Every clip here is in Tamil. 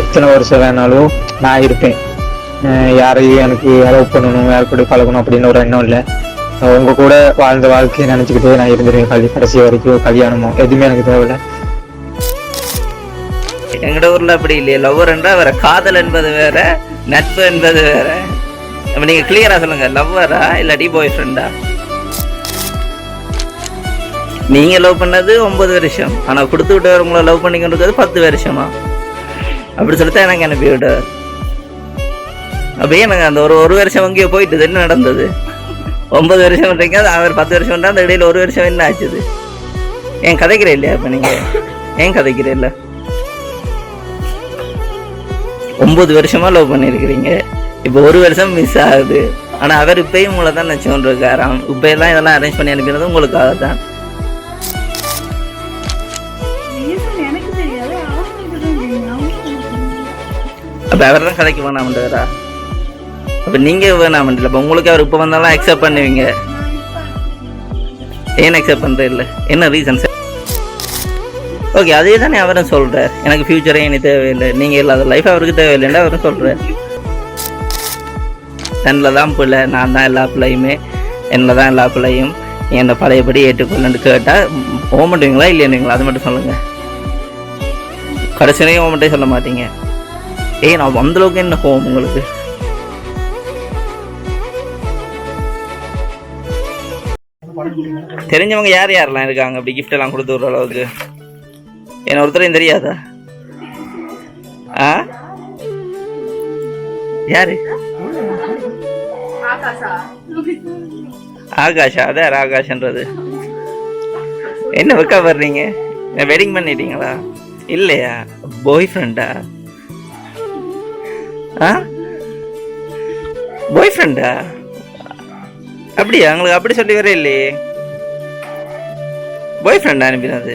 எத்தனை வருஷம் வேணாலும் நான் இருப்பேன். யாரையும் எனக்கு அலோவ் பண்ணணும், யார் கூட பழகணும் அப்படின்னு ஒரு எண்ணம் இல்லை. உங்க கூட வாழ்ந்த வாழ்க்கையை நினைச்சுக்கிட்டே நான் இருந்துருவேன் கடைசி வரைக்கும். கல்யாணமோ எதுவுமே எனக்கு தேவையில்லை. எங்கட ஊர்ல அப்படி இல்லையே. லவ்வர் என்றா வேற, காதல் என்பது வேற, நட்பு என்பது வேற. அப்ப நீங்க கிளியரா சொல்லுங்க, லவ்வரா இல்லாட்டி பாய் ஃப்ரெண்டா? நீங்க லவ் பண்ணது 9 வருஷம், ஆனா கொடுத்து விட்டவங்களை லவ் பண்ணிக்கிறது 10 வருஷமா? அப்படி சொல்லித்தான் எனக்கு அனுப்பி விட்டார். அப்படியே எனக்கு அந்த ஒரு வருஷம் அங்கேயே போயிட்டு என்ன நடந்தது? 9 வருஷம் பண்றீங்க, அவர் 10 வருஷம் பண்ணா, அந்த இடையில 1 வருஷம் என்ன ஆச்சுது? ஏன் கதைக்கிறே இல்லையா? இப்ப நீங்க ஏன் கதைக்கிறே இல்லை? 9 வருஷமா லவ் பண்ணிருக்கிறீங்க, இப்போ 1 வருஷம் மிஸ் ஆகுது. ஆனா அவர் இப்பயும் உங்களை தான் நினைச்சுட்டு இருக்காராம். இப்ப எல்லாம் இதெல்லாம் அரேஞ்ச் பண்ணி அனுப்பினது உங்களுக்காக தான். அப்ப அவர் தான் கதைக்கு வேணாமன்றா? அப்ப நீங்க வேணாமன்றல? அப்ப உங்களுக்கு அவர் இப்ப வந்தாலும் அக்செப்ட் பண்ணுவீங்க? ஏன் அக்செப்ட் பண்ற இல்ல? என்ன ரீசன்? ஓகே, அதே தானே அவரும் சொல்றார். எனக்கு ஃபியூச்சரே எனக்கு தேவையில்லை, நீங்க இல்லாத லைஃப் அவருக்கு தேவையில்லைன்னு அவரும் சொல்றார். தன்னில் தான் பிள்ளை, நான் தான் எல்லா பிள்ளையுமே, என்னில் தான் எல்லா பிள்ளையும், என்னை பழையபடி ஏற்றுக்கொள்ளு கேட்டால் ஓமட்டுவீங்களா இல்லையா? அது மட்டும் சொல்லுங்கள். கடைசியிலையும் ஓமட்டே சொல்ல மாட்டீங்க. நான் அந்தளவுக்கு என்ன கோவம் உங்களுக்கு? தெரிஞ்சவங்க யார் யாரெல்லாம் இருக்காங்க அப்படி கிஃப்ட் எல்லாம் கொடுத்து விடுற அளவுக்கு? என்ன ஒருத்தரையும் தெரியாதா? யாரு? ஆகாஷா? அதான் ஆகாஷ்ன்றது. என்ன வைக்க வர்றீங்க? வெட்டிங் பண்ணிட்டீங்களா? இல்லையா? பாய் ஃப்ரெண்டா? பாய் ஃப்ரெண்டா? அப்படியா? உங்களுக்கு அப்படி சொல்லி வர இல்லையே. பாய் ஃப்ரெண்டா அனுப்பினது?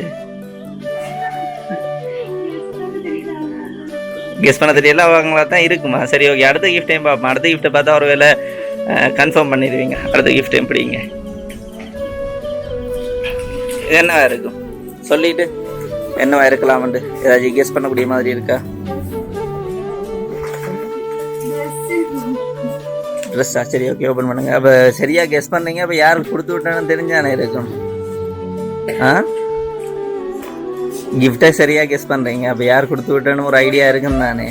கெஸ் பண்ண தெரியல, அவங்களா தான் இருக்குமா? சரி, ஓகே, அடுத்த கிஃப்டையும் பார்ப்போம். அடுத்த கிஃப்ட்டை பார்த்தா ஒரு வேலை கன்ஃபார்ம் பண்ணிடுவீங்க. அடுத்த கிஃப்ட் எப்படிங்க? என்னவா இருக்கும் சொல்லிட்டு? என்னவா இருக்கலாம்ண்டு ஏதாச்சும் கெஸ் பண்ணக்கூடிய மாதிரி இருக்கா? ட்ரெஸ்ஸா? சரி, ஓகே, ஓப்பன் பண்ணுங்க. அப்போ சரியா கெஸ் பண்ணீங்க. அப்போ யாருக்கு கொடுத்து விட்டானு தெரிஞ்சானே இருக்கும். கிஃப்டை சரியா கெஸ் பண்றீங்க, அப்போ யார் கொடுத்து விட்டான்னு ஒரு ஐடியா இருக்குன்னு தானே.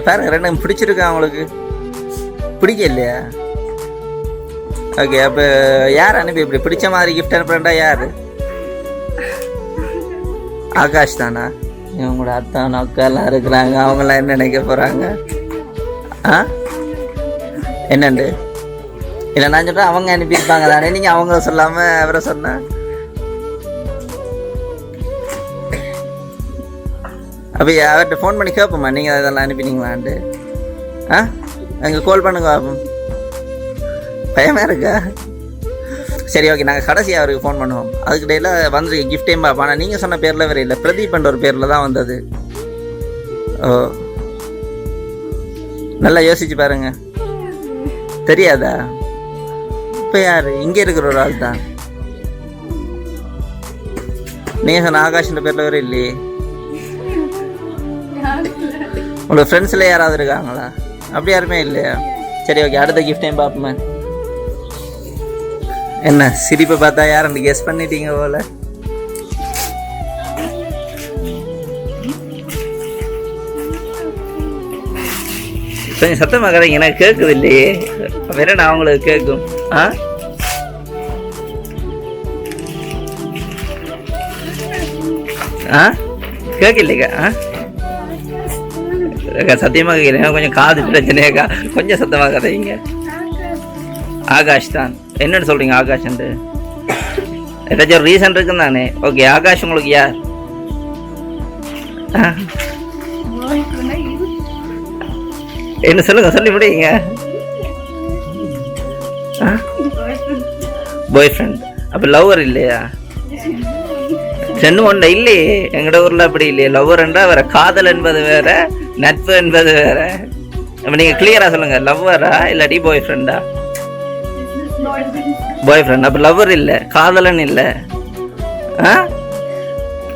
பாருங்க, ரெண்டும் பிடிச்சிருக்கா உங்களுக்கு? பிடிக்க இல்லையா? ஓகே, அப்போ யார் அனுப்பி இப்படி பிடிச்ச மாதிரி கிஃப்ட் அனுப்புறா? யாரு? ஆகாஷ் தானா? இவங்களோட அத்தான் அக்கா எல்லாம் இருக்கிறாங்க, அவங்களாம் என்ன நினைக்க போறாங்க? என்னண்டு இல்லை, நான் சொல்றேன் அவங்க அனுப்பியிருப்பாங்க தானே, நீங்க அவங்க சொல்லாம அவரை சொன்ன. அப்போ அவர்கிட்ட ஃபோன் பண்ணி கேட்போம்மா, நீங்கள் அதெல்லாம் அனுப்பினீங்களான்ட்டு. அங்கே கால் பண்ணுங்க பார்ப்போம். பயமா இருக்கா? சரி, ஓகே, நாங்கள் கடைசியாக அவருக்கு ஃபோன் பண்ணுவோம். அதுக்கிடையில் வந்துருக்கு கிஃப்டையும் பார்ப்போம். ஆனால் நீங்கள் சொன்ன பேரில் வேறு இல்லை, பிரதீப் என்ற ஒரு பேரில் தான் வந்தது. ஓ, நல்லா யோசிச்சு பாருங்க. தெரியாதா? இப்போ யார்? இங்கே இருக்கிற ஒரு ஆள் தான். நீங்கள் சொன்ன ஆகாஷ்ன்ற பேரில் வேறு இல்லையே. உங்களோட ஃப்ரெண்ட்ஸில் யாராவது இருக்காங்களா? அப்படி யாருமே இல்லையா? சரி, ஓகே, அடுத்த கிஃப்டையும் பார்ப்போமே. என்ன சிரிப்பை பார்த்தா யாருன்னு கெஸ் பண்ணிட்டீங்க போல. கொஞ்சம் சத்தமாக கதைங்க, எனக்கு கேட்குது இல்லையே. வேற நான் அவங்களுக்கு கேட்கும். கேட்கலைக்கா? சத்தியமாக கேட்குறேன், கொஞ்சம் காது பிரச்சனையாக்கா, கொஞ்சம் சத்தமாக கதைங்க. ஆகாஷ் தான். என்னன்னு சொல்றீங்க ஆகாஷ்? ஏதாச்சும் ஒரு ரீசன் இருக்குன்னு தானே. ஓகே, ஆகாஷ் உங்களுக்கு யார்? என்ன சொல்லுங்க, சொல்லி முடியுங்க. பாய் ஃப்ரெண்ட். அப்ப லவ்வர் இல்லையா? ரெண்டு ஒன்றை இல்லையே. எங்கட ஊர்ல அப்படி இல்லையே. லவ்வர் என்றா வேற, காதல் என்பது வேற, நட்பு என்பது வேற. அப்போ நீங்கள் கிளியராக சொல்லுங்கள், லவ்வரா இல்லாட்டி பாய் ஃப்ரெண்டா? பாய் ஃப்ரெண்ட். அப்போ லவ்வர் இல்லை, காதலன் இல்லை. ஆ,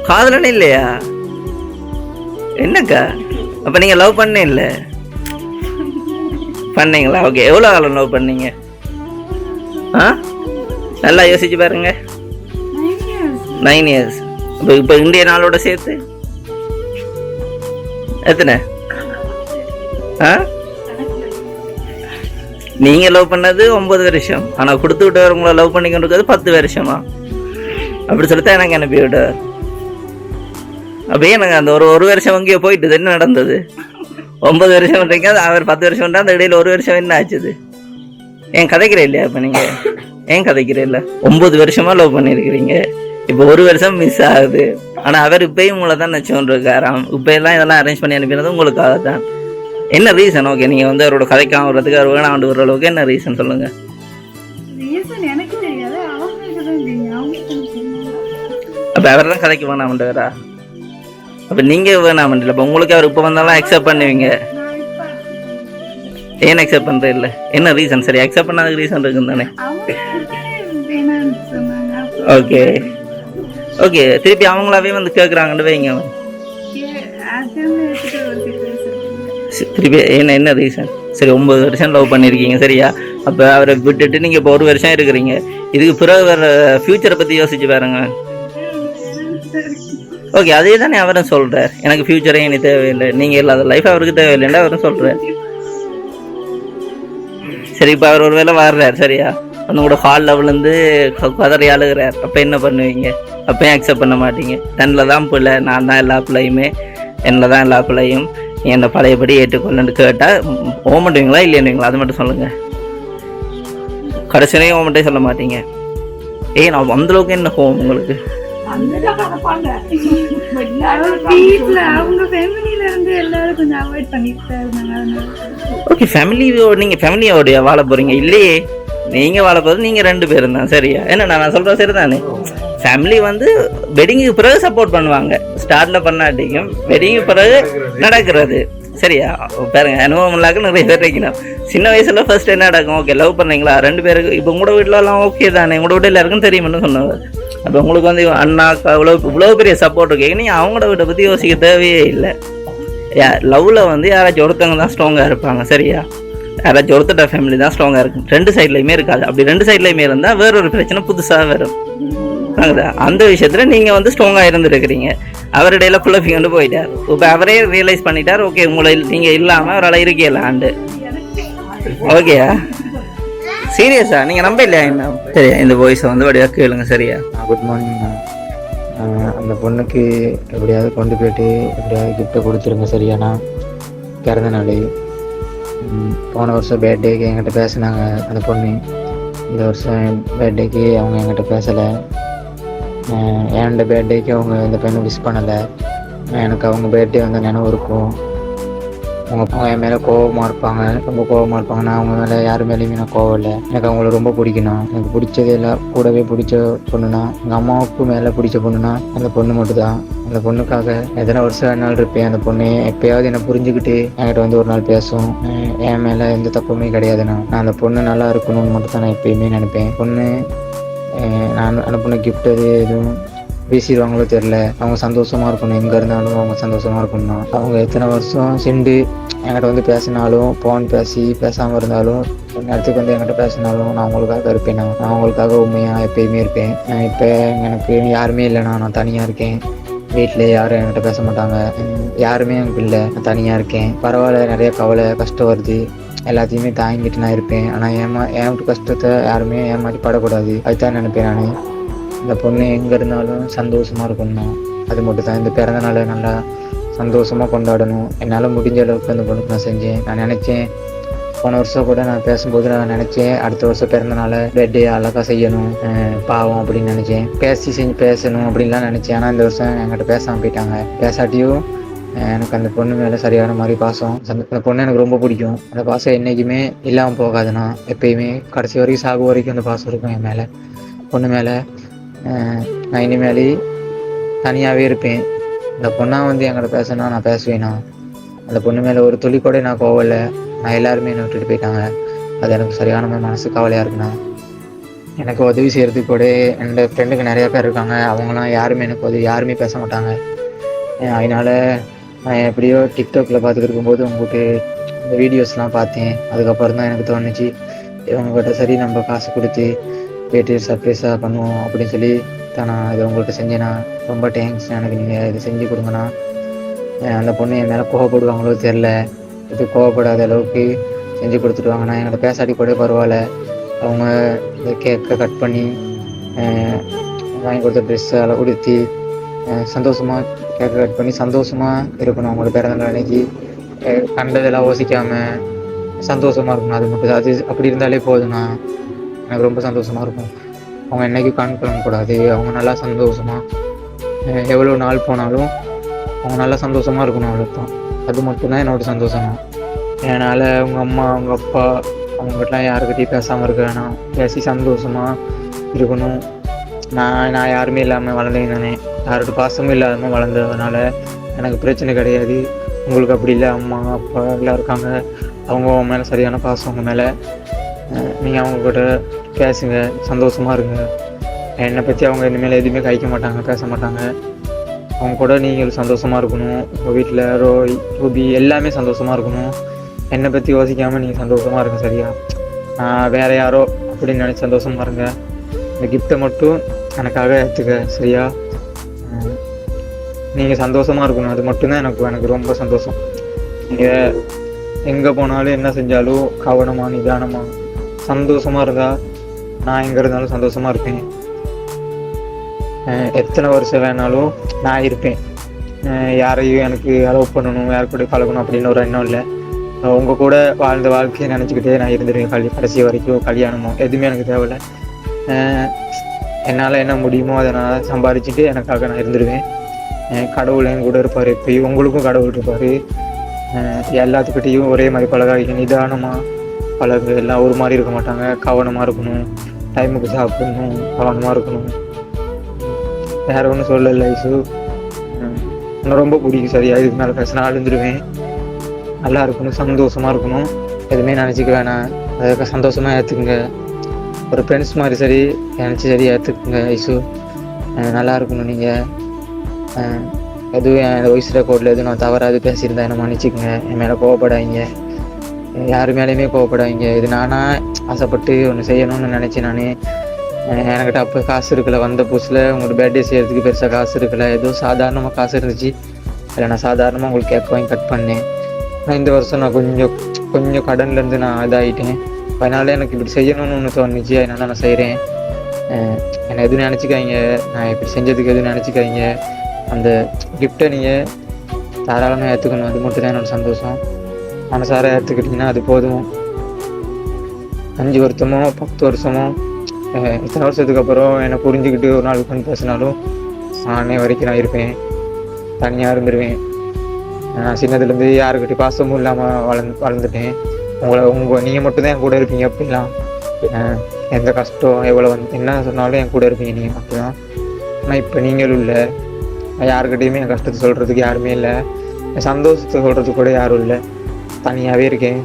காதலன் இல்லையா? என்னக்கா? அப்போ நீங்கள் லவ் பண்ணே இல்லை? பண்ணீங்களா? ஓகே. எவ்வளோ காலம் லவ் பண்ணீங்க? ஆ, நல்லா யோசிச்சு பாருங்க. 9 years. இப்போ இந்திய நாளோட சேர்த்து எத்தனை? ஆ, நீங்கள் லவ் பண்ணது 9 வருஷம், ஆனால் கொடுத்து விட்டவங்களை லவ் பண்ணிக்கிட்டு இருக்கிறது 10 வருஷமா? அப்படி சொல்லித்தான் எனக்கு அனுப்பி விட. அப்படியே எனக்கு அந்த ஒரு வருஷம் அங்கேயே போயிட்டு என்ன நடந்தது? 9 வருஷம் பண்ணுறீங்க, அவர் 10 வருஷம் பண்ணா, அந்த இடையில ஒரு வருஷம் என்ன ஆச்சுது? ஏன் கதைக்கிறே இல்லையா? இப்போ நீங்கள் ஏன் கதைக்கிறே இல்லை? 9 வருஷமா லவ் பண்ணியிருக்கிறீங்க, இப்போ ஒரு வருஷம் மிஸ் ஆகுது. ஆனால் அவர் இப்பயும் உங்களை தான் நினச்சோன்னு இருக்காராம். இப்போ எல்லாம் இதெல்லாம் அரேஞ்ச் பண்ணி அனுப்பினது உங்களுக்காக தான். என்ன ரீசன்? ஓகே, நீங்கள் வந்து அவரோட கதைக்காம வர்றதுக்கு, அவர் வேணாண்டு வர அளவுக்கு என்ன ரீசன் சொல்லுங்கள். அப்போ அவர் தான் கதைக்கு வேணாமன்றவரா? அப்போ நீங்கள் வேணாமன்றல, அப்போ உங்களுக்கு அவர் இப்போ வந்தாலும் அக்செப்ட் பண்ணுவீங்க. ஏன் அக்செப்ட் பண்ணுறது இல்லை? என்ன ரீசன்? சரி, அக்செப்ட் பண்ணாத ரீசன் இருக்குன்னு தானே? ஓகே ஓகே, திருப்பி அவங்களாவே வந்து கேட்குறாங்கன்னு வைங்க. திருப்பி என்ன ரீசன்? சரி, 9 வருஷம் லவ் பண்ணியிருக்கீங்க, சரியா? அப்போ அவரை விட்டுட்டு நீங்கள் இப்போ 1 வருஷம் இருக்கிறீங்க. இதுக்கு பிறகு வேறு ஃப்யூச்சரை பற்றி யோசிச்சு பாருங்க. ஓகே, அதே தானே அவரும் சொல்கிறார், எனக்கு ஃப்யூச்சரே எனக்கு தேவையில்லை, நீங்கள் இல்லாத லைஃப் அவருக்கு தேவையில்லைன்னு அவரும் சொல்கிறார். சரி, இப்போ அவர் ஒரு வேளை வர்றார், சரியா? உன்னோட ஹாலில் விழுந்து கதறி அழுகிறார். அப்போ என்ன பண்ணுவீங்க? அப்போயும் அக்செப்ட் பண்ண மாட்டீங்க. தன்னில் தான் பிள்ளை, நான் தான் எல்லா பிள்ளையுமே, என்னில் தான் எல்லா பிள்ளையும், நீ என்னை பழையபடி ஏற்றுக்கொள்ளுன்னு கேட்டால் ஓமட்டுவீங்களா இல்லைன்னுவீங்களா? அது மட்டும் சொல்லுங்கள். கடைசியிலையும் ஓமட்டே சொல்ல மாட்டீங்க. நான் அந்தளவுக்கு என்ன ஹோம் உங்களுக்கு? ஓகே, நீங்கள் ஃபேமிலியோடைய வாழ போகிறீங்க இல்லையே? நீங்கள் வாழ போகிறது நீங்கள் 2 பேரும் தான், சரியா? என்ன நான் சொல்கிறேன் சரி தானே? ஃபேமிலி வந்து வெட்டிங்கு பிறகு சப்போர்ட் பண்ணுவாங்க, ஸ்டார்டில் பண்ணாட்டிக்கும் வெட்டிங்கு பிறகு நடக்கிறது, சரியா? பாருங்க, அனுபவம் இல்லாத நிறைய பேர் இருக்கணும். சின்ன வயசுல ஃபர்ஸ்ட் என்ன நடக்கும்? ஓகே, லவ் பண்ணுறீங்களா 2 பேருக்கு? இப்போ உங்களோட வீட்டிலலாம் ஓகே தானே? உங்களோட வீட்டில் எல்லாருக்கும் தெரியும்னு சொன்னாங்க. அப்போ உங்களுக்கு வந்து அண்ணாக்கா இவ்வளோ பெரிய சப்போர்ட் இருக்கு, நீங்கள் அவங்களோட வீட்டை பற்றி யோசிக்க தேவையே இல்லை. லவ்வில் வந்து யாராச்சும் ஒருத்தவங்க தான் ஸ்ட்ராங்காக இருப்பாங்க, சரியா? யாராச்சும் ஒருத்தட்ட ஃபேமிலி தான் ஸ்ட்ராங்காக இருக்கும். 2 சைட்லையுமே இருக்காது. அப்படி 2 சைட்லையுமே இருந்தால் வேறொரு பிரச்சனை புதுசாக வரும். அந்த விஷயத்தில் நீங்கள் வந்து ஸ்ட்ராங்காக இருந்துருக்கிறீங்க. அவர் இடையில குழப்பி கொண்டு போயிட்டார். இப்போ அவரே ரியலைஸ் பண்ணிட்டார், ஓகே உங்களை நீங்கள் இல்லாமல் அவரால் இருக்கலாண்டு. ஓகேயா? சீரியஸா? நீங்கள் நம்ப இல்லையா? என்ன சரியா? இந்த வாய்ஸை வந்து வடிவாக கேளுங்க, சரியா? Good morning. அந்த பொண்ணுக்கு எப்படியாவது கொண்டு போயிட்டு எப்படியாவது கிஃப்ட்டை கொடுத்துருங்க, சரியாண்ணா? பிறந்த நாள் போன வருஷம் பர்த்டேக்கு என்கிட்ட பேசினாங்க அந்த பொண்ணு. இந்த வருஷம் பர்த்டேக்கு அவங்க என்கிட்ட பேசலை. என்னோட பர்த்டேக்கு அவங்க இந்த பெண்ணை விஷ் பண்ணலை. எனக்கு அவங்க பர்த்டே வந்து நினைவு இருக்கும். அவங்க என் மேலே கோபமாக இருப்பாங்க, ரொம்ப கோபமாக இருப்பாங்க. நான் அவங்க மேலே யார் மேலேயுமே நான் கோவம் இல்லை. எனக்கு அவங்கள ரொம்ப பிடிக்கணும். எனக்கு பிடிச்சதே இல்லை, கூடவே பிடிச்ச பொண்ணுனா, எங்கள் அம்மாவுக்கு மேலே பிடிச்ச பொண்ணுனா அந்த பொண்ணு மட்டும் தான். அந்த பொண்ணுக்காக எத்தனை வருஷம் என்னால் இருப்பேன். அந்த பொண்ணு எப்பயாவது என்னை புரிஞ்சுக்கிட்டு என்கிட்ட வந்து ஒரு நாள் பேசும். என் மேலே எந்த தப்புமே கிடையாதுண்ணா. நான் அந்த பொண்ணு நல்லா இருக்கணும்னு மட்டும் தான் நான் எப்பயுமே நினைப்பேன். பொண்ணு நான் அந்த பொண்ணு கிஃப்ட் அது எதுவும் பேசிடுவாங்களோ தெரில. அவங்க சந்தோஷமாக இருக்கணும், எங்கே இருந்தாலும் அவங்க சந்தோஷமாக இருக்கணும். அவங்க எத்தனை வருஷம் சென்று என்கிட்ட வந்து பேசினாலும், ஃபோன் பேசி பேசாமல் இருந்தாலும், நேரத்துக்கு வந்து என்கிட்ட பேசினாலும் நான் அவங்களுக்காக இருப்பேன். நான் அவங்களுக்காக உண்மையாக எப்பயுமே இருப்பேன். இப்போ எனக்கு யாருமே இல்லைண்ணா, நான் தனியாக இருக்கேன். வீட்டில் யாரும் என்கிட்ட பேச மாட்டாங்க, யாருமே எனக்கு இல்லை, நான் தனியாக இருக்கேன். பரவாயில்ல, நிறைய கவலை கஷ்டம் வருது, எல்லாத்தையுமே தாங்கிட்டு நான் இருப்பேன். ஆனால் என் வீட்டு கஷ்டத்தை யாருமே ஏமாற்றி படக்கூடாது, அதுதான் நினைப்பேன் நான். இந்த பொண்ணு எங்கே இருந்தாலும் சந்தோஷமாக இருக்கணும், அது மட்டும் தான். இந்த பிறந்த நாளை நல்லா சந்தோஷமாக கொண்டாடணும். என்னால் முடிஞ்ச அளவுக்கு அந்த பொண்ணுக்கு நான் செஞ்சேன். நான் நினச்சேன், போன வருஷம் கூட நான் பேசும்போது நான் நினச்சேன், அடுத்த வருஷம் பிறந்த நாளை பர்த்டே அழகாக செய்யணும், பாவம் அப்படின்னு நினச்சேன். பேசணும் அப்படின்லாம் நினச்சேன். ஆனால் இந்த வருஷம் என்கிட்ட பேசாமல் போயிட்டாங்க. பேசாட்டியும் எனக்கு அந்த பொண்ணு மேலே சரியான மாதிரி பாசம். அந்த பொண்ணு எனக்கு ரொம்ப பிடிக்கும். அந்த பாசம் என்றைக்குமே இல்லாமல் போகாதுண்ணா. எப்பயுமே கடைசி வரைக்கும் சாகு வரைக்கும் அந்த பாசம் இருக்கும் என் மேலே, பொண்ணு மேலே. நான் இனிமேலே தனியாகவே இருப்பேன். இந்த பொண்ணாக வந்து என்கிட்ட பேசினா நான் பேசுவேண்ணா. அந்த பொண்ணு மேலே ஒரு துளி கூட நான் கோவலை. நான் எல்லாருமே என்னை விட்டுட்டு போயிட்டாங்க. அது எனக்கு சரியான மனசு கவலையாக இருக்குண்ணா. எனக்கு உதவி செய்கிறதுக்கு கூட என்னோடய ஃப்ரெண்டுக்கு நிறையா பேர் இருக்காங்க. அவங்களாம் யாருமே எனக்கு உதவி யாருமே பேச மாட்டாங்க. அதனால் நான் எப்படியோ டிக்டாக்ல பார்த்துட்டு இருக்கும்போது உங்களுக்கு இந்த வீடியோஸ்லாம் பார்த்தேன். அதுக்கப்புறம் தான் எனக்கு தோணுச்சு, இவங்ககிட்ட சரி நம்ம காசு கொடுத்து போய்ட்டு சர்ப்ரைஸாக பண்ணுவோம் அப்படின்னு சொல்லி தான் நான் இதை உங்கள்கிட்ட செஞ்சேண்ணா. ரொம்ப தேங்க்ஸ். எனக்கு நீங்கள் இதை செஞ்சு கொடுங்கண்ணா. அந்த பொண்ணு என் மேலே கோவப்படுவாங்களோ தெரில. இது கோவப்படாத அளவுக்கு செஞ்சு கொடுத்துடுவாங்கண்ணா. என்கிட்ட பேசாட்டி கூட பரவாயில்ல. அவங்க இந்த கேக்கை கட் பண்ணி வாங்கி கொடுத்த ட்ரெஸ்ஸை அதை உடுத்தி சந்தோஷமாக கேக்கை கட் பண்ணி சந்தோஷமாக இருக்கணும். அவங்களோட பிறந்த அன்னைக்கு கண்டதெல்லாம் யோசிக்காமல் சந்தோஷமாக இருக்கணும். அது மட்டும் அது அப்படி இருந்தாலே போதுண்ணா. எனக்கு ரொம்ப சந்தோஷமாக இருக்கும். அவங்க என்றைக்கும் காண்பிக்கக்கூடாது. அவங்க நல்லா சந்தோஷமாக எவ்வளோ நாள் போனாலும் அவங்க நல்லா சந்தோஷமாக இருக்கணும். அவ்வளோதான். அது மட்டும்தான் என்னோடய சந்தோஷம். என்னால் அவங்க அம்மா அவங்க அப்பா அவங்ககிட்டலாம் யாருக்கிட்டையும் பேசாமல் இருக்க வேணாம். பேசி சந்தோஷமாக இருக்கணும். நான் யாருமே இல்லாமல் வளர்ந்தேன். நானே யாரோட பாசமும் இல்லாமல் வளர்ந்ததுனால எனக்கு பிரச்சனை கிடையாது. உங்களுக்கு அப்படி இல்லை. அம்மா அப்பா எல்லாம் இருக்காங்க. அவங்க மேலே சரியான பாசம். அவங்க மேலே நீங்கள் அவங்கக்கிட்ட பேசுங்க, சந்தோஷமாக இருங்க. என்னை பற்றி அவங்க இனிமேல் எதுவுமே கழிக்க மாட்டாங்க, பேச மாட்டாங்க. அவங்க கூட நீங்கள் சந்தோஷமாக இருக்கணும். உங்கள் வீட்டில் ரூபி எல்லாமே சந்தோஷமாக இருக்கணும். என்னை பற்றி யோசிக்காமல் நீங்கள் சந்தோஷமாக இருங்க. சரியா? வேறு யாரோ அப்படின்னு நினச்சி சந்தோஷமாக இருங்க. இந்த கிஃப்ட்டை மட்டும் எனக்காக ஏற்றுக்க. சரியா? நீங்கள் சந்தோஷமாக இருக்கணும். அது மட்டும்தான் எனக்கு ரொம்ப சந்தோஷம். நீங்கள் எங்கே போனாலும் என்ன செஞ்சாலும் கவனமாக நிதானமாக சந்தோஷமாக இருந்தால் நான் எங்கே இருந்தாலும் சந்தோஷமாக இருப்பேன். எத்தனை வருஷம் வேணாலும் நான் இருப்பேன். யாரையும் எனக்கு அலோவ் பண்ணணும், யாரு கூட பழகணும் அப்படின்னு ஒரு எண்ணம் இல்லை. உங்கள் கூட வாழ்ந்த வாழ்க்கையை நினச்சிக்கிட்டே நான் இருந்துருவேன். கடைசி வரைக்கும் கல்யாணமோ எதுவுமே எனக்கு தேவையில்லை. என்னால் என்ன முடியுமோ அதை நான் சம்பாதிச்சுட்டு எனக்காக நான் இருந்துருவேன். கடவுள் என் கூட இருப்பார். எப்பயும் உங்களுக்கும் கடவுள் இருப்பார். எல்லாத்துக்கிட்டையும் ஒரே மாதிரி பழகாதீங்க. நிதானமாக பழகு. எல்லாம் ஒரு மாதிரி இருக்க மாட்டாங்க. கவனமாக இருக்கணும். டைமுக்கு சாப்பிடணும். கவனமாக இருக்கணும். வேறு ஒன்றும் சொல்லலை. ஐசு எனக்கு ரொம்ப பிடிக்கும். சரியா? இதுக்கு மேலே பேசினா அழுந்துருவேன். நல்லா இருக்கணும், சந்தோஷமாக இருக்கணும். எதுவுமே நினச்சிக்க வேணாம். அதுக்கு சந்தோஷமாக ஏற்றுக்குங்க. ஒரு ஃப்ரெண்ட்ஸ் மாதிரி சரி நினச்சி சரி ஏற்றுக்குங்க. ஐசு நல்லா இருக்கணும். நீங்கள் எதுவும் என் வாய்ஸ் ரெக்கார்டில் எதுவும் நான் தவறாது பேசியிருந்தேன் என்ன மன்னிச்சிக்கங்க. என் மேலே கோவப்படாதீங்க. யார் மேலேயுமே கோவப்படாதீங்க. இது நானாக ஆசைப்பட்டு ஒன்று செய்யணும்னு நினச்சி நானே என்கிட்ட அப்போ காசு இருக்கலை. வந்த புதுசில் உங்களோட பர்த்டே செய்கிறதுக்கு பெருசாக காசு இருக்கலை. ஏதோ சாதாரணமாக காசு இருந்துச்சு. அதில் நான் சாதாரணமாக உங்களுக்கு கேக் வாங்கி கட் பண்ணேன். ஆனால் இந்த வருஷம் நான் கொஞ்சம் கடன்லேருந்து நான் இதாகிட்டேன். அதனால் எனக்கு இப்படி செய்யணும்னு ஒன்று தோணுச்சு. அதனால் நான் செய்கிறேன். என்னை எதுவும் நினச்சிக்காதீங்க. நான் இப்படி செஞ்சதுக்கு எதுவும் நினச்சிக்காதீங்க. அந்த கிஃப்ட்டை நீங்கள் தாராளமாக ஏற்றுக்கணும். அது மட்டும் தான் என்னோடய சந்தோஷம். மனசார ஏற்றுக்கிட்டிங்கன்னா அது போதும். 5 வருஷமோ 10 வருஷமோ இத்தனை வருஷத்துக்கு அப்புறம் என்னை புரிஞ்சுக்கிட்டு ஒரு நாள் உட்காந்து பேசினாலும் நானே வரைக்கும் நான் இருப்பேன். தனியாக இருந்துருவேன். நான் சின்னதுலேருந்து யாருக்கிட்டையும் பாசமும் இல்லாமல் வளர்ந்துட்டேன். நீங்கள் மட்டும்தான் என் கூட இருப்பீங்க. அப்படிலாம் எந்த கஷ்டம் எவ்வளோ என்ன சொன்னாலும் என் கூட இருப்பீங்க நீங்கள் மட்டும்தான். ஆனால் இப்போ நீங்களும் இல்லை. யாருக்கிட்டையுமே என் கஷ்டத்தை சொல்கிறதுக்கு யாருமே இல்லை. என் சந்தோஷத்தை சொல்கிறதுக்கு கூட யாரும் இல்லை. தனியாகவே இருக்கேன்.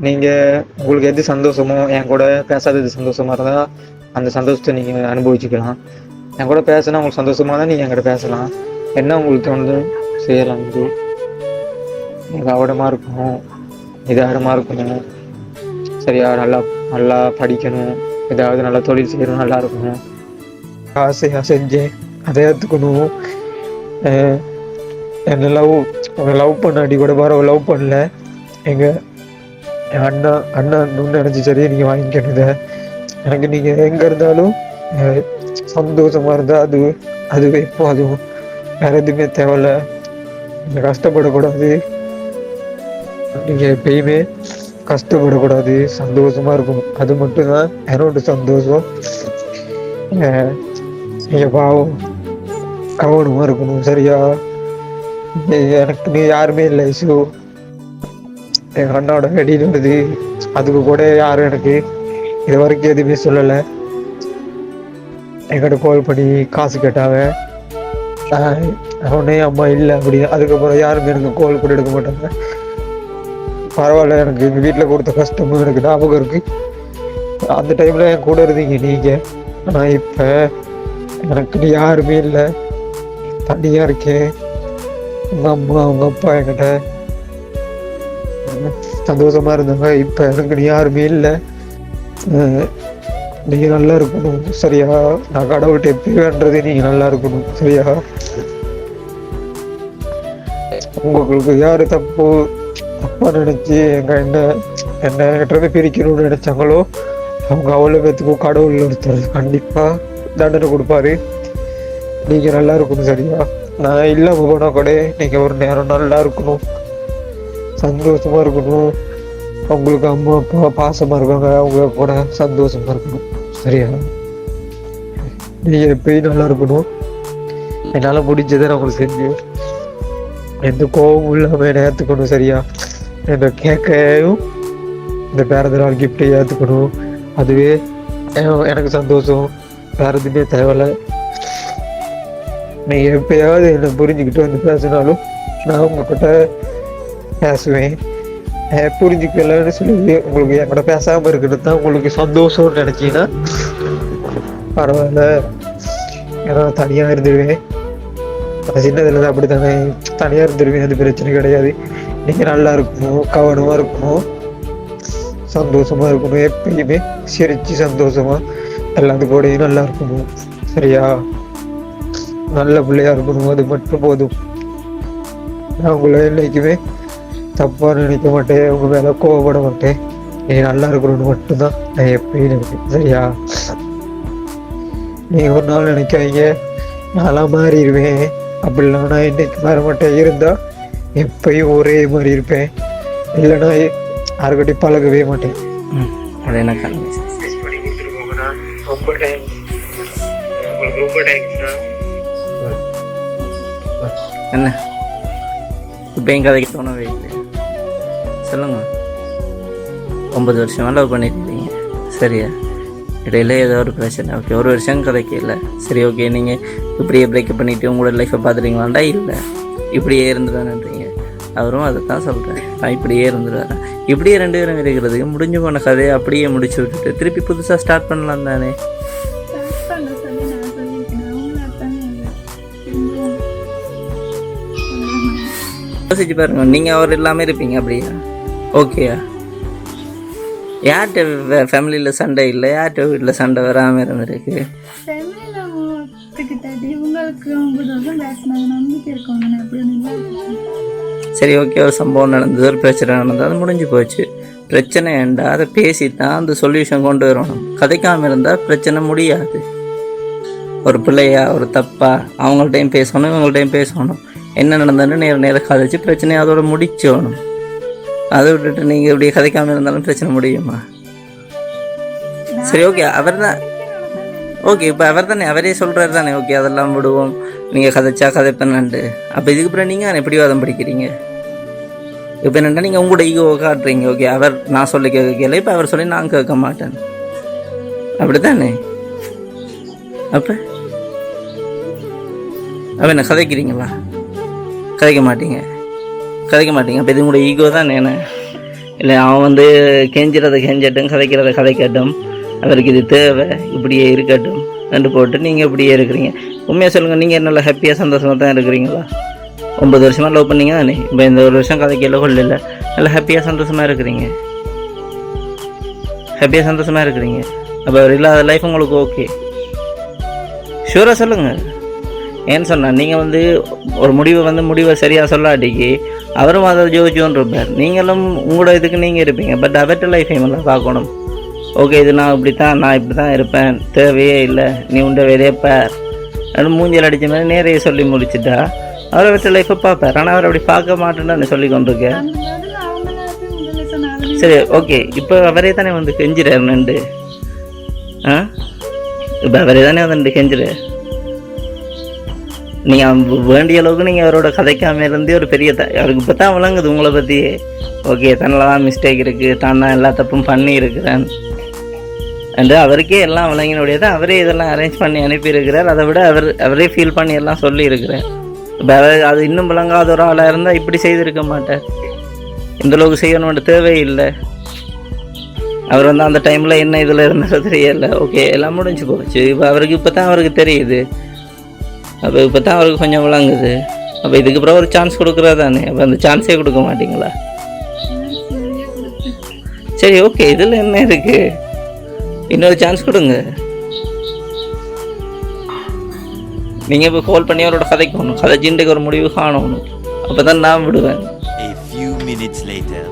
நீங்கள் உங்களுக்கு எது சந்தோஷமோ, என் கூட பேசாதது சந்தோஷமாக இருந்தால் அந்த சந்தோஷத்தை நீங்கள் அனுபவிச்சுக்கலாம். என் கூட பேசினா உங்களுக்கு சந்தோஷமாக தான் நீங்கள் என்கிட்ட பேசலாம். என்ன உங்களுக்கு தோணுது செய்யலாம். கவனமாக இருக்கணும், நிதானமாக இருக்கணும். சரியா? நல்லா படிக்கணும். ஏதாவது நல்லா தொழில் செய்யணும். நல்லா இருக்கணும். ஆசையாக செஞ்சேன் அதை ஏற்றுக்கணும். என்னை லவ் பண்ணாடி கூட லவ் பண்ணல. எங்கள் அண்ணன் நினச்சி சரியா நீங்கள் வாங்கிக்கணுங்க. எனக்கு நீங்கள் எங்கே இருந்தாலும் சந்தோஷமாக இருந்தால் அதுவே போதும். வேறு எதுவுமே தேவையில்ல. நீங்கள் கஷ்டப்படக்கூடாது. நீங்கள் எப்பயுமே கஷ்டப்படக்கூடாது. சந்தோஷமாக இருக்கணும். அது மட்டும்தான் என்னோட சந்தோஷம். நீங்கள் பாவம் கவனமாக இருக்கணும். சரியா? எனக்கு நீ யாருமே இல்லை. ஐசு எங்கள் அண்ணாவோட வெடியில் இருந்தது. அதுக்கு கூட யாரும் எனக்கு இது வரைக்கும் எதுவுமே சொல்லலை. என்கிட்ட கால் பண்ணி காசு கேட்டாங்க. அவனே அம்மா இல்லை அப்படி. அதுக்கப்புறம் யாருமே எனக்கு கோல் கூட எடுக்க மாட்டாங்க. பரவாயில்ல, எனக்கு எங்கள் வீட்டில் கொடுத்த கஷ்டமும் எனக்கு ஞாபகம் இருக்குது. அந்த டைமில் என் கூட இருந்தீங்க நீங்கள். ஆனால் இப்போ எனக்கு யாருமே இல்லை, தனியாக இருக்கேன். உங்கள் அம்மா உங்கள் அப்பா என்கிட்ட சந்தோஷமா இருந்தாங்க. இப்போ எனக்கு யாருமே இல்லை. நீங்கள் நல்லா இருக்கணும் சரியா. நான் கடவுள்கிட்ட எப்படின்றது நீங்கள் நல்லா இருக்கணும் சரியா. உங்களுக்கு யார் தப்பா நினச்சி என்ன பிரிக்கணும்னு நினச்சாங்களோ அவங்க அவ்வளோ பேத்துக்கும் கடவுள் ஒருத்தர் கண்டிப்பாக தண்டனை கொடுப்பாரு. நீங்கள் நல்லா இருக்கணும் சரியா. நான் இல்லாமல் போனால் கூட நீங்கள் ஒரு நேரம் நல்லா இருக்கணும், சந்தோஷமா இருக்கணும். உங்களுக்கு அம்மா அப்பா பாசமாக இருக்காங்க, அவங்க கூட சந்தோஷமா இருக்கணும் சரியா. நீங்கள் எப்பயும் நல்லா இருக்கணும். என்னால் முடிஞ்சதை நான் உங்களுக்கு செஞ்சு எந்த கோபமும் இல்லாமல் என்னை ஏற்றுக்கணும் சரியா. என்னை கேட்கவும் இந்த பிறந்த நாள் கிஃப்டை ஏற்றுக்கணும். அதுவே எனக்கு சந்தோஷம். வேறு எதுவுமே தேவையில்லை. நீங்கள் எப்பயாவது என்னை புரிஞ்சுக்கிட்டு வந்து பேசினாலும் நான் உங்ககிட்ட பேசுவேன். புரிஞ்சுக்கலன்னு சொல்லி உங்களுக்கு என்கிட்ட பேசாமல் இருக்கிறது தான் உங்களுக்கு சந்தோஷம்னு நினச்சிங்கன்னா பரவாயில்ல. ஏன்னா தனியாக இருந்துருவேன். சின்னதுல அப்படி தானே தனியாக இருந்துருவேன். அது பிரச்சனை கிடையாது. நீங்கள் நல்லா இருக்கணும், கவனமாக இருக்கணும், சந்தோஷமாக இருக்கணும். எப்பயுமே சிரிச்சு சந்தோஷமாக எல்லாத்துக்கூடையும் நல்லா இருக்கணும் சரியா. நல்ல பிள்ளையா இருக்கணும், அது மட்டும் போதும். நான் உங்களை என்னைக்குமே தப்பாக நினைக்க மாட்டேன், உங்கள் மேலே கோவப்பட மாட்டேன். நீ நல்லா இருக்கணும்னு மட்டும்தான் நான் எப்பயும் நினைப்பேன் சரியா. நீங்கள் ஒரு நாள் நினைக்காதீங்க நான்லாம் மாறிடுவேன் அப்படிலாம். நான் இன்னைக்கு மாற மாட்டேன். இருந்தால் எப்பயும் ஒரே மாதிரி இருப்பேன். இல்லைன்னா யாருக்கிட்டையும் பழகவே மாட்டேன். ரொம்ப டைம் உங்களுக்கு ரொம்ப டைம்னா என்ன இப்போ என் கதைக்கு தோணவே இல்லை. சொல்லுங்க. 9 வருஷமாக லவ் பண்ணியிருக்கீங்க சரியா. இடையில ஏதோ ஒரு பிரச்சனை. ஓகே, 1 வருஷம் கதைக்கு இல்லை சரி. ஓகே, நீங்கள் இப்படியே பிரேக்கப் பண்ணிவிட்டு உங்களோட லைஃப்பை பார்த்துட்டீங்களாண்டா? இல்லை, இப்படியே இருந்துடானுன்றீங்க. அவரும் அதை தான் சொல்கிறேன், நான் இப்படியே இருந்துடுறேன். இப்படியே 2 பேரும் இருக்கிறதுக்கு முடிஞ்சு போன கதையை அப்படியே முடிச்சு விட்டுட்டு திருப்பி புதுசாக ஸ்டார்ட் பண்ணலாம் தானே. யோசிச்சு பாருங்க. நீங்கள் அவர் இல்லாமல் இருப்பீங்க அப்படியா? ஓகேயா? யார்கிட்ட ஃபேமிலியில் சண்டை இல்லை, யார்கிட்ட வீட்டில் சண்டை வராமல் இருந்திருக்கு? சரி ஓகே, ஒரு சம்பவம் நடந்தது, ஒரு பிரச்சனை நடந்தது, அது முடிஞ்சு போச்சு. பிரச்சனை ஏண்டா அதை பேசித்தான் அந்த சொல்யூஷன் கொண்டு வரணும். கதைக்காமல் இருந்தால் பிரச்சனை முடியாது. ஒரு பிள்ளையா ஒரு தப்பா அவங்கள்ட்டையும் பேசணும், இவங்கள்ட்டையும் பேசணும். என்ன நடந்தாலும் நேரம் கதைச்சு பிரச்சனையை அதோட முடிச்சோணும். அதை விட்டுட்டு நீங்கள் இப்படி கதைக்காமல் இருந்தாலும் பிரச்சனை முடியுமா? சரி ஓகே, அவர் தான் ஓகே. இப்போ அவர் தானே, அவரே சொல்கிறாரு தானே. ஓகே, அதெல்லாம் விடுவோம், நீங்கள் கதைச்சா கதைப்பண்ணான்ட்டு. அப்போ இதுக்கு அப்புறம் நீங்கள் எப்படி வாதம் படிக்கிறீங்க? இப்போ என்னென்னா நீங்கள் உங்களோட ஈகோவை காட்டுறீங்க. ஓகே, அவர் நான் சொல்லி கேட்கல, இப்போ அவர் சொல்லி நான் கேட்க மாட்டேன். அப்படி தானே? அப்போ என்ன கதைக்கிறீங்களா? கதைக்க மாட்டீங்க. அப்போ இது உங்களோட ஈகோ தான் என்ன? இல்லை, அவன் கெஞ்சிறதை கெஞ்சட்டும், கதைக்கிறத கதைக்கட்டும், அவருக்கு இது தேவை, இப்படியே இருக்கட்டும் ரெண்டு போட்டு நீங்கள் இப்படியே இருக்கிறீங்க. உண்மையாக சொல்லுங்கள், நீங்கள் நல்லா ஹாப்பியாக சந்தோஷமாக தான் இருக்கிறீங்களா? 9 வருஷமாக லவ் பண்ணீங்க தானே. இப்போ இந்த 1 வருஷம் கதைக்கல கொள்ள இல்லை, நல்லா ஹாப்பியாக சந்தோஷமாக இருக்கிறீங்க. அப்போ அவர் இல்லாத லைஃப் உங்களுக்கு ஓகே? ஷூராக சொல்லுங்கள். ஏன்னு சொன்னால் நீங்கள் ஒரு முடிவை சரியாக சொல்லாட்டிக்கு அவரும் அதை ஜோதிச்சோன்னு இருப்பார். நீங்களும் உங்களோட இதுக்கு நீங்கள் இருப்பீங்க. பட் அவர்கிட்ட லைஃபையும் எல்லாம் பார்க்கணும். ஓகே, இது நான் இப்படி தான் இருப்பேன், தேவையே இல்லை, நீ உண்ட வேலையே பார் மூஞ்சில் அடித்த மாதிரி நேரையே சொல்லி முடிச்சுட்டா அவர் அவர்கிட்ட லைஃப்பை பார்ப்பார். ஆனால் அவர் அப்படி பார்க்க மாட்டேன்னு சொல்லி கொண்டிருக்கேன். சரி ஓகே, இப்போ அவரே தானே கெஞ்சிறாருன்னு. இப்போ அவரே தானே கெஞ்சிறார். நீங்கள் வேண்டிய அளவுக்கு நீங்கள் அவரோட கதைக்காமல் இருந்தே ஒரு பெரிய அவருக்கு இப்போ தான் விளங்குது உங்களை பற்றி. ஓகே, தன்னில் தான் மிஸ்டேக் இருக்குது, தான் தான் எல்லா தப்பும் பண்ணி இருக்கிறேன் என்று அவருக்கே எல்லாம் விளங்கினுடைய தான் அவரே இதெல்லாம் அரேஞ்ச் பண்ணி அனுப்பியிருக்கிறார். அதை விட அவரே ஃபீல் பண்ணி எல்லாம் சொல்லியிருக்கிறார். அது இன்னும் விளங்காத ஒரு ஆளாக இருந்தால் இப்படி செய்திருக்க மாட்டார். இந்தளவுக்கு செய்யணும்னு தேவையில்லை. அவர் வந்து அந்த டைமில் என்ன இதில் இருந்தது தெரியல. ஓகே, எல்லாம் முடிஞ்சு போச்சு. இப்போ இப்போ தான் அவருக்கு தெரியுது. அப்போ இப்போ தான் அவருக்கு கொஞ்சம் விளங்குது. அப்போ இதுக்கு அப்புறம் ஒரு சான்ஸ் கொடுக்குறது தானே. அப்போ அந்த சான்ஸே கொடுக்க மாட்டிங்களா? சரி, ஓகே, இதில் என்ன இருக்குது, இன்னொரு சான்ஸ் கொடுங்க. நீங்கள் இப்போ கால் பண்ணி அவரோட கதைக்கணும், கதை ஜிண்டுக்கு ஒரு முடிவு காணணும். அப்போ தான் நான் விடுவேன். A few minutes later.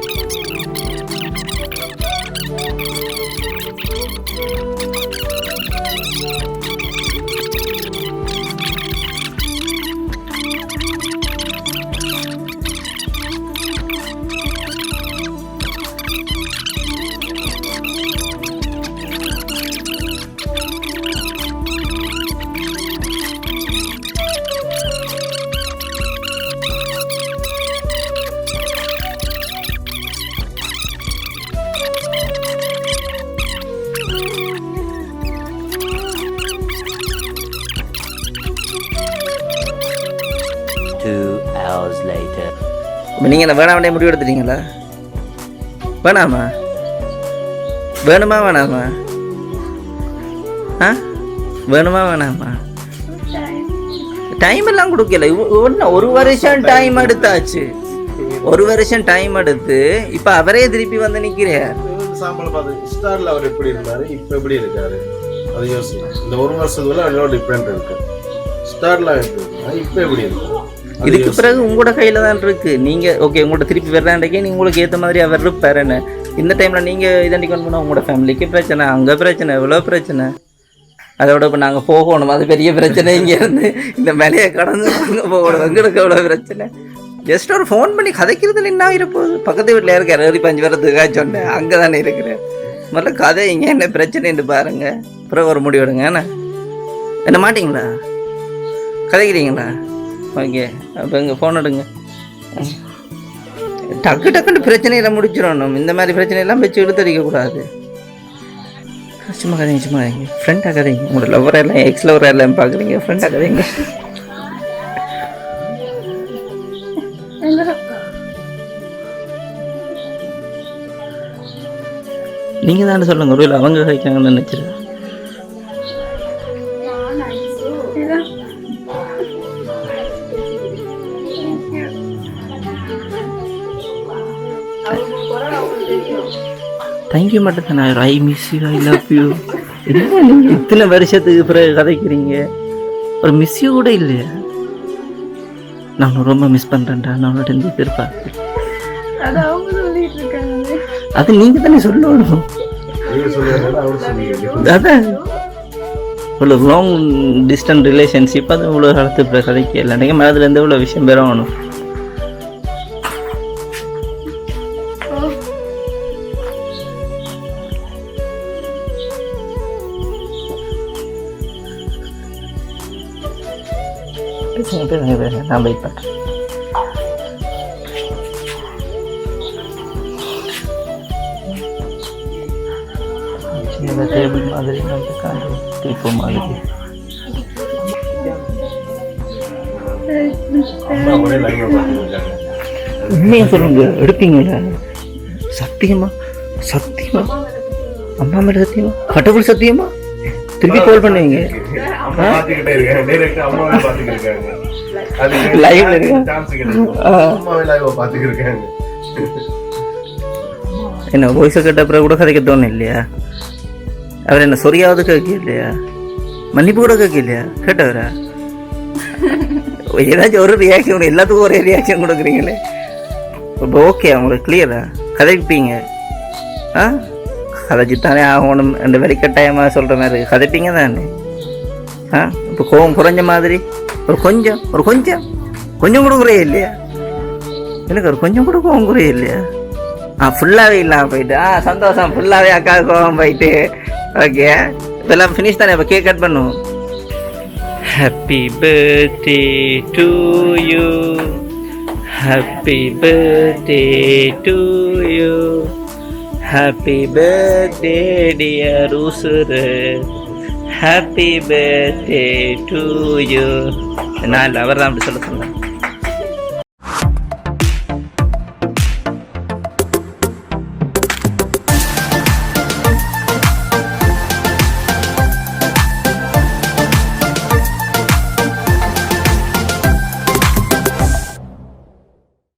Hours later. நீங்கள் இந்த வேணாம் முடிவு எடுத்துட்டீங்களா? வேணாமா? வேணுமா வேணாமா? வேணுமா வேணாமா? டைம் எல்லாம் கொடுக்கல. ஒரு வருஷம் டைம் எடுத்தாச்சு. ஒரு வருஷம் டைம் எடுத்து இப்போ அவரே திருப்பி வந்து நிற்கிறார். சாம்பிள் பார்த்து ஸ்டார்ல அவர் எப்படி இருந்தாரு, இப்போ எப்படி இருக்காரு, அது யோசிங்க. இந்த ஒரு வருஷத்துல எவ்வளோ டிஃப்ரெண்ட் இருக்கு. ஸ்டார்ல இப்போ எப்படி இருக்கு. இதுக்கு பிறகு உங்களோட கையில தான் இருக்கு. நீங்க ஓகே, உங்கள்கிட்ட திருப்பி வர்றாண்டே நீங்க உங்களுக்கு ஏற்ற மாதிரி அவர் இருப்பார். என்ன இந்த டைம்ல நீங்க இதண்டிக்கொண்டு போனால் உங்களோட ஃபேமிலிக்கு பிரச்சனை, அங்கே பிரச்சனை, எவ்வளோ பிரச்சனை. அதோட இப்போ நாங்கள் போகணும், அது பெரிய பிரச்சனை. இங்கேருந்து இந்த மலையை கடந்து நாங்கள் போகணும், எங்களுக்கு எவ்வளோ பிரச்சனை. ஜஸ்ட் ஒரு ஃபோன் பண்ணி கதைக்கிறது என்ன ஆகிருப்போகுது. பக்கத்து வீட்டில் இருக்கார், 75 வரதுக்காக சொன்னேன், அங்கே தானே இருக்கிறேன். முதல்ல கதை இங்கே என்ன பிரச்சனைன்னு பாருங்க, அப்புறம் ஒரு முடிவெடுங்க. என்ன மாட்டிங்களா, கதைக்கிறீங்களா? ஓகே, அப்போ இங்கே ஃபோன் எடுங்க. டக்கு டக்குன்னு பிரச்சனையெல்லாம் முடிச்சிடணும். இந்த மாதிரி பிரச்சனையெல்லாம் வச்சு எடுத்தடிக்கக்கூடாது. சும்மா கதைங்க, சும்மா கதைங்க, ஃப்ரெண்டாக கதைங்க. உங்களோட லவராக எல்லாம் எக்ஸ் லவராக எல்லாம் பார்க்குறீங்க, ஃப்ரெண்டாக கதைங்க. நீங்கள் தானே சொல்லுங்க, ஒரு அவங்க கதைக்காங்கன்னு நினச்சிருக்கேன். தேங்க்யூ மட்டும் தானே. I miss you, I love you. என்ன நீங்கள் இத்தனை வருஷத்துக்கு பிறகு கதைக்கிறீங்க, ஒரு மிஸ் யூ கூட இல்லையா? நான் ரொம்ப மிஸ் பண்ணுறேன்டா, நான் உன்னோட எதிர்பார்ப்பேன். அது நீங்கள் தானே சொல்லணும். அதான் இவ்வளோ லாங் டிஸ்டன்ஸ் ரிலேஷன்ஷிப், அது இவ்வளோ காலத்து பிறகு கதைக்க இல்லைங்க. மனதுலேருந்து இவ்வளோ விஷயம் பெறணும். நான் வெயிட் பண்ணுறேன். டேபிள் மாதிரி டீப்போ மாதிரி உண்மையாக சொல்லுங்க, எடுப்பீங்களா? சத்தியமா? சத்தியமா? அம்மா மேல சத்தியமா? கடவுள் சத்தியமா? திருப்பி கால் பண்ணுவீங்க? என்ன வாய்ஸை கேட்ட அப்புறம் கூட கதைக்க தோணும் இல்லையா? அவர் என்ன சொரியாவது கேட்க இல்லையா? மன்னிப்பு கூட கேட்க இல்லையா? கேட்டவரா? ஏதாச்சும் ஒரு ரியாக்ஷன், எல்லாத்துக்கும் ஒரே ரியாக்ஷன் கொடுக்குறீங்களே. இப்போ ஓகே, அவங்களுக்கு கிளியரா கதைப்பீங்க? கதைச்சித்தானே ஆகணும். ரெண்டு வரி கட்டாயமாக சொல்கிற மாதிரி கதைப்பீங்க தானே? இப்போ கோவம் குறைஞ்ச மாதிரி ஒரு கொஞ்சம் கொஞ்சம் கூட குறைய இல்லையா? எனக்கு ஒரு கொஞ்சம் கூட கோவம் குறைய இல்லையா? ஃபுல்லாகவே இல்லாமல் போயிட்டு சந்தோஷம், ஃபுல்லாகவே அக்கா கோவம் போயிட்டு. ஓகே, இதெல்லாம் ஃபினிஷ் தானே. இப்போ கேக் கட் பண்ணுவோம். Happy birthday to you, happy birthday to you, happy birthday dear உசுரு, ஹாப்பி பர்த்டே டு யூ. நான் இல்லை, அவர் தான் அப்படி சொல்ல சொன்னேன்.